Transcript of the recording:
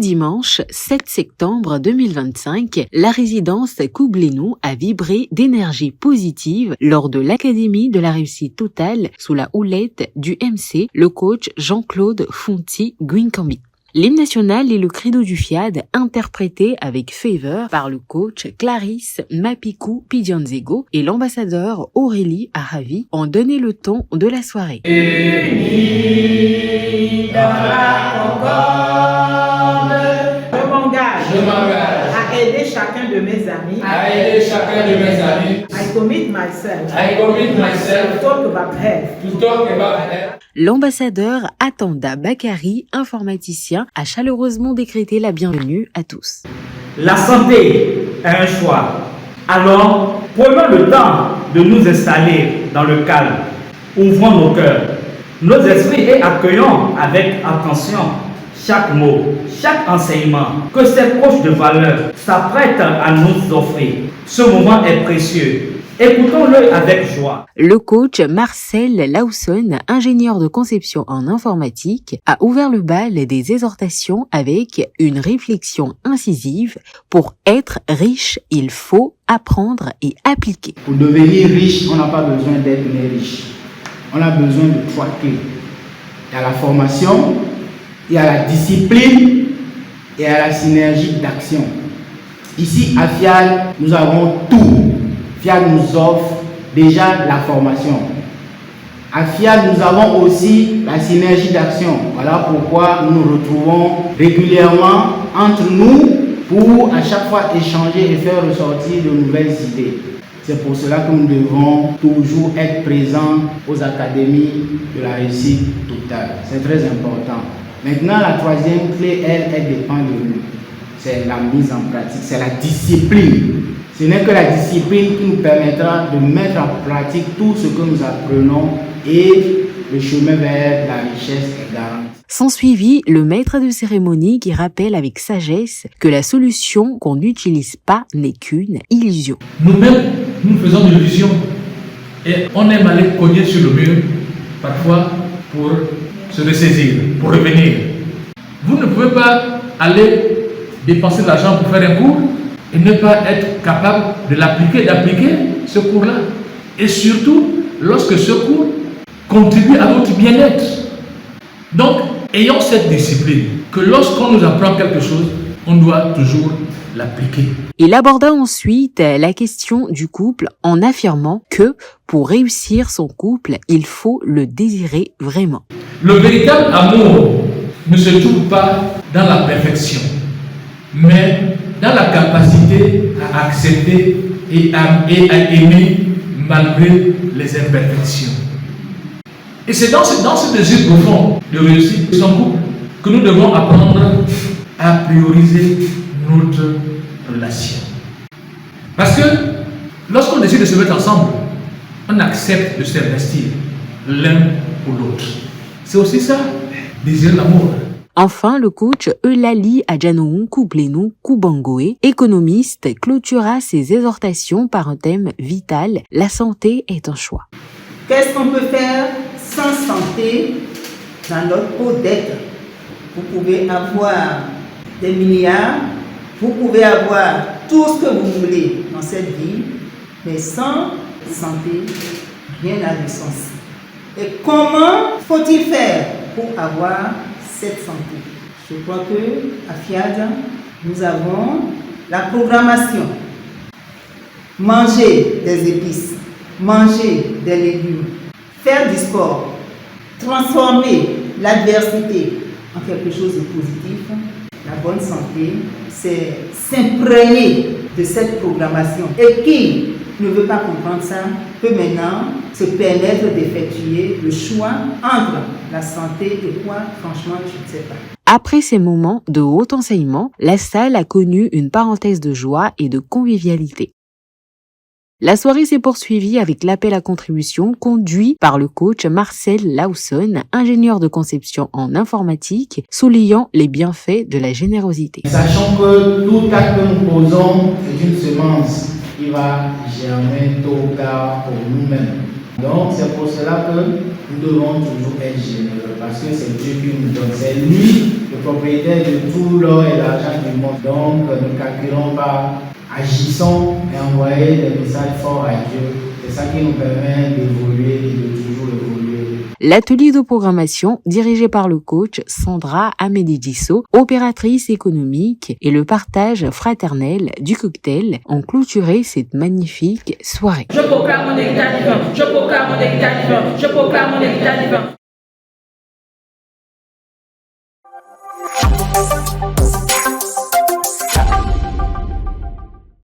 dimanche 7 septembre 2025, la résidence Koublénou a vibré d'énergie positive lors de l'Académie de la réussite totale sous la houlette du MC, le coach Jean-Claude Fonti Guinkambi. L'hymne national et le credo du FIAD, interprété avec faveur par le coach Clarisse Mapikou Pidianzego et l'ambassadeur Aurélie Aravi, ont donné le ton de la soirée. Unis dans la concorde, je m'engage à aider chacun de mes amis, I commit myself to talk about health. L'ambassadeur Atanda Bakari, informaticien, a chaleureusement décrété la bienvenue à tous. La santé est un choix. Alors, prenons le temps de nous installer dans le calme. Ouvrons nos cœurs, nos esprits et accueillons avec attention chaque mot, chaque enseignement que ces coachs de valeur s'apprêtent à nous offrir. Ce moment est précieux. Écoutons-le avec joie. Le coach Marcel Lawson, ingénieur de conception en informatique, a ouvert le bal des exhortations avec une réflexion incisive. Pour être riche, il faut apprendre et appliquer. Pour devenir riche, on n'a pas besoin d'être né riche. On a besoin de 3 clés. Il y a la formation, il y a la discipline et il y a la synergie d'action. Ici, à FIAD, nous avons tout. FIAD nous offre déjà la formation. À FIAD, nous avons aussi la synergie d'action. Voilà pourquoi nous nous retrouvons régulièrement entre nous pour à chaque fois échanger et faire ressortir de nouvelles idées. C'est pour cela que nous devons toujours être présents aux académies de la réussite totale. C'est très important. Maintenant, la 3e clé, elle dépend de nous. C'est la mise en pratique, c'est la discipline. Ce n'est que la discipline qui nous permettra de mettre en pratique tout ce que nous apprenons et le chemin vers la richesse est garanti. S'ensuivit le maître de cérémonie qui rappelle avec sagesse que la solution qu'on n'utilise pas n'est qu'une illusion. Nous-mêmes, nous faisons de l'illusion et on aime aller cogner sur le mur, parfois pour se ressaisir, pour revenir. Vous ne pouvez pas aller dépenser de l'argent pour faire un cours et ne pas être capable de d'appliquer ce cours-là. Et surtout, lorsque ce cours contribue à votre bien-être. Donc, ayons cette discipline, que lorsqu'on nous apprend quelque chose, on doit toujours l'appliquer. Il aborda ensuite la question du couple en affirmant que pour réussir son couple, il faut le désirer vraiment. Le véritable amour ne se trouve pas dans la perfection, mais dans la capacité à accepter et à aimer malgré les imperfections. Et c'est dans ce désir profond de réussir son couple que nous devons apprendre à prioriser notre relation. Parce que lorsqu'on décide de se mettre ensemble, on accepte de s'investir l'un pour l'autre. C'est aussi ça, désirer l'amour. Enfin, le coach Eulalie Adjanoun Koublénou Koubangoé, économiste, clôtura ses exhortations par un thème vital, la santé est un choix. Qu'est-ce qu'on peut faire sans santé dans notre peau d'être? Vous pouvez avoir des milliards, vous pouvez avoir tout ce que vous voulez dans cette vie, mais sans santé, rien n'a de sens. Et comment faut-il faire pour avoir cette santé? Je crois que à FIAD, nous avons la programmation. Manger des épices, manger des légumes, faire du sport, transformer l'adversité en quelque chose de positif. La bonne santé, c'est s'imprégner de cette programmation. Et qui ne veut pas comprendre ça peut maintenant se permettre d'effectuer le choix entre la santé et quoi, franchement, je ne sais pas. Après ces moments de haut enseignement, la salle a connu une parenthèse de joie et de convivialité. La soirée s'est poursuivie avec l'appel à contribution conduit par le coach Marcel Lawson, ingénieur de conception en informatique, soulignant les bienfaits de la générosité. Sachant que tout acte que nous posons est une semence qui va germer tôt ou tard pour nous-mêmes. Donc c'est pour cela que nous devons toujours être généreux parce que c'est Dieu qui nous donne. C'est lui le propriétaire de tout l'or et l'argent du monde. Donc ne calculons pas, agissons et envoyons des messages forts à Dieu. C'est ça qui nous permet d'évoluer et de toujours évoluer. L'atelier de programmation, dirigé par le coach Sandra Amedidiso, opératrice économique, et le partage fraternel du cocktail ont clôturé cette magnifique soirée. Je proclame mon héritage divin, je proclame mon héritage divin, je proclame mon héritage divin.